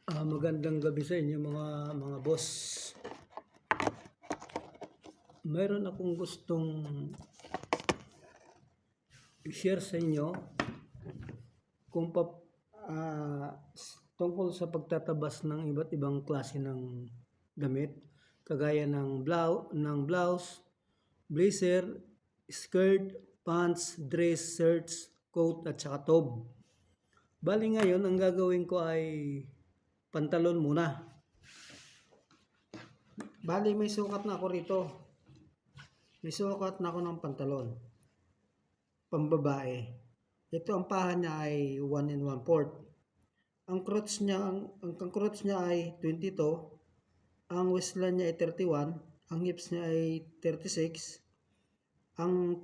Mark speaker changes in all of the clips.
Speaker 1: Magandang gabi sa inyo mga boss. Mayroon akong gustong i-share sa inyo kung tungkol sa pagtatabas ng iba't ibang klase ng damit kagaya ng blouse, blazer, skirt, pants, dress, shirts, coat at saka top. Bali ngayon ang gagawin ko ay pantalon muna. Bali may sukat na ako rito. May sukat na ako ng pantalon. Pambabae. Ito ang paha niya ay 1 1/4. Ang crotch niya ay 22. Ang waistline niya ay 31. Ang hips niya ay 36. Ang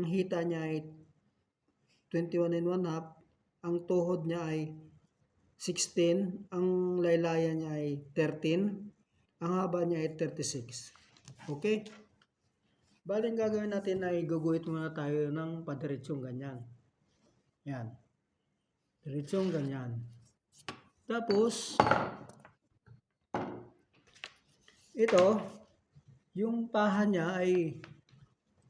Speaker 1: hita niya ay 21 1/2. Ang tuhod niya ay 16. Ang laylayan niya ay 13. Ang haba niya ay 36. Okay? Bali ang gagawin natin ay guguhit muna tayo ng padiretsong ganyan. Yan. Diretsong ganyan. Tapos, ito, yung paha niya ay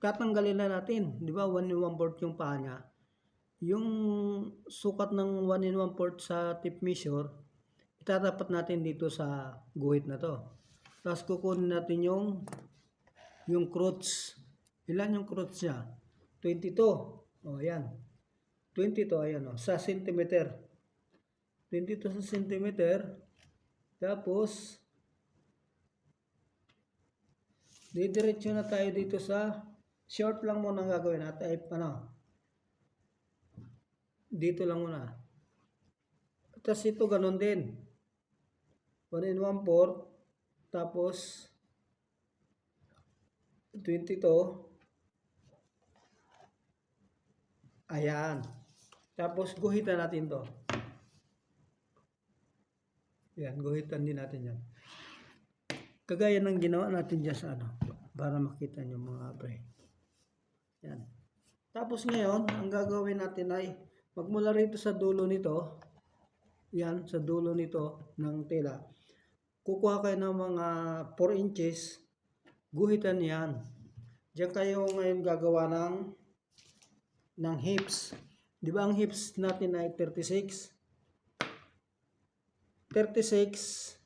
Speaker 1: tatanggalin na natin. Di ba 1 1/4 yung paha niya. Yung sukat ng 1 1/4 sa tape measure, itatapat natin dito sa guhit na to. Tapos kukunin natin yung crotch. Ilan yung crotch niya? 22. O, yan. 22, ayan o. Sa centimeter. 22 sa centimeter. Tapos, didiretso na tayo dito sa short lang muna ang gagawin natin. Ay, dito lang muna. Tapos ito, ganun din. 1 1/4. Tapos, 22. Ayan. Tapos, guhitan natin to. Yan, guhitan din natin yan. Kagaya ng ginawa natin dyan sa para makita nyo mga pre. Yan. Tapos ngayon, ang gagawin natin ay magmula rito sa dulo nito. Yan, sa dulo nito ng tela. Kukuha kayo ng mga 4 inches. Guhitan yan. Diyan kayo ngayon gagawa ng hips. Di ba ang hips natin ay 36? 36.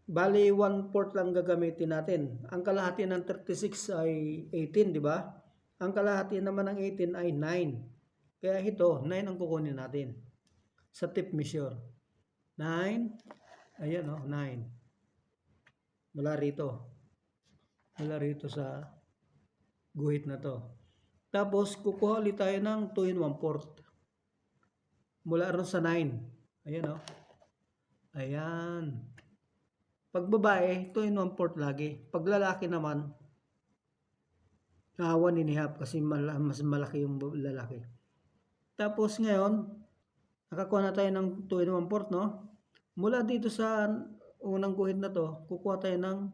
Speaker 1: Bali 1/4 lang gagamitin natin. Ang kalahati ng 36 ay 18, di ba? Ang kalahati naman ng 18 ay 9. Kaya ito, 9 ang kukunin natin. Sa tape measure. 9. Ayan o, 9. Mula rito. Mula rito sa guhit na to. Tapos, kukuha ulit tayo ng 2 1/4. Mula ron sa 9. Ayan o. Ayan. Pag babae, 2 1/4 lagi. Pag lalaki naman, 1 1/2 kasi mas malaki yung lalaki. Tapos ngayon, nakakuha na tayo ng 2 1/4, no? Mula dito sa unang guhit na to, kukuha tayo ng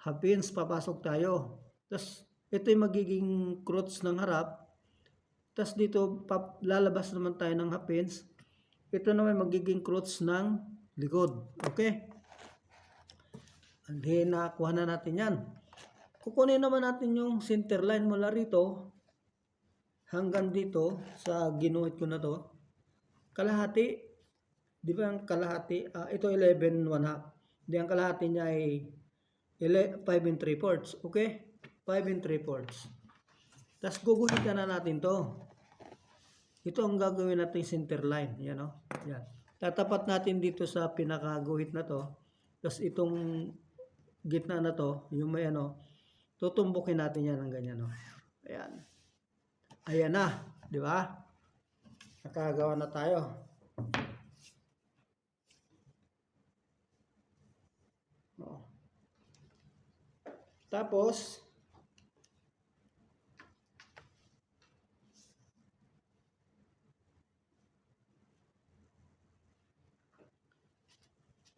Speaker 1: half inch, papasok tayo. Tapos, ito yung magiging crotch ng harap. Tapos dito, lalabas naman tayo ng half inch. Ito naman magiging crotch ng likod. Okay? Hindi, nakuha na natin yan. Kukunin naman natin yung center line mula rito hanggang dito sa ginuhit ko na to. Kalahati. Di ba ang kalahati? Ito 11 1/2. Di ang kalahati niya ay 5 3/4. Okay? 5 3/4. Tapos guguhitan na natin to. Ito ang gagawin natin center line. Yan o. Yan. Tatapat natin dito sa pinakaguhit na to. Tapos itong gitna na to, yung may tutumbukin natin yan ng ganyan o. Ayan. Ayan na. Di ba? Nakagawa na tayo.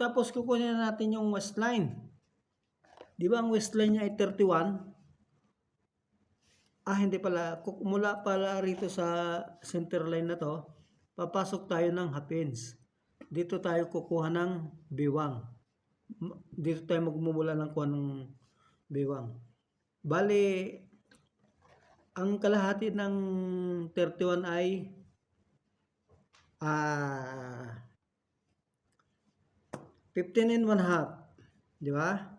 Speaker 1: Tapos, kukunin na natin yung waistline. Di ba ang waistline niya ay 31? Hindi pala. Mula pala rito sa center line na to, papasok tayo ng half inch. dito tayo kukuha ng biwang. Dito tayo magmumula ng kuha ng biwang. Bali, ang kalahati ng 31 ay 15 and 1/2. Di ba?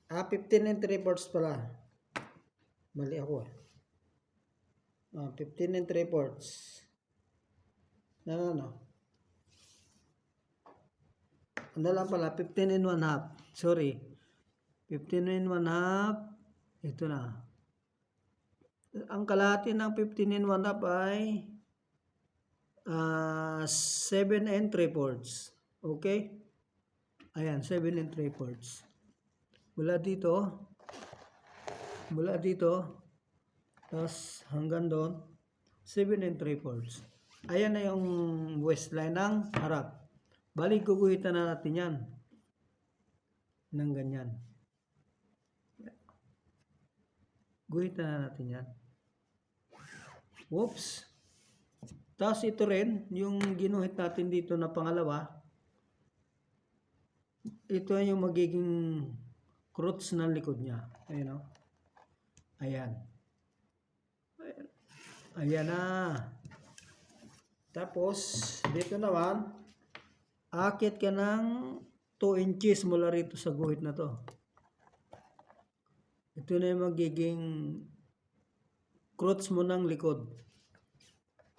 Speaker 1: 15 and 3/4 pala. Mali ako 15 and 3/4. No. Ano lang pala, 15 and 1/2. Sorry. 15 and 1/2. Ito na. Ang kalahati ng 15 and 1/2 ay 7 and 3/4. Okay? Ayan, 7 and 3/4. Mula dito, tapos hanggang doon, 7 and 3/4. Ayan na yung waistline ng harap. Bali, guguhitan na natin yan. Nang ganyan. Guhitan na natin yan. Whoops. Tapos ito rin, yung ginuhit natin dito na pangalawa, ito yung magiging crotch ng likod niya. Ayan o. Ayan. Ayan na. Tapos, dito naman, akit ka ng 2 inches mula rito sa guhit na to. Ito na yung magiging crotch mo ng likod.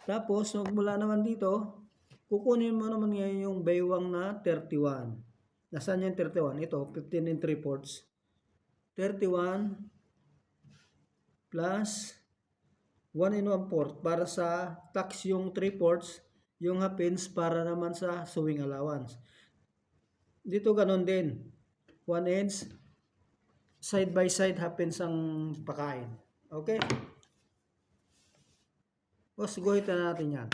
Speaker 1: Tapos, mula naman dito, kukunin mo naman ngayon yung baywang na 31. Nasaan yung 31? Ito, 15 and 3/4. 31 plus 1 and 1/4 para sa tax yung 3/4, yung half inch para naman sa sewing allowance. Dito ganon din. 1 inch, side by side half inch ang pakain. Okay? Tapos guhitan natin yan.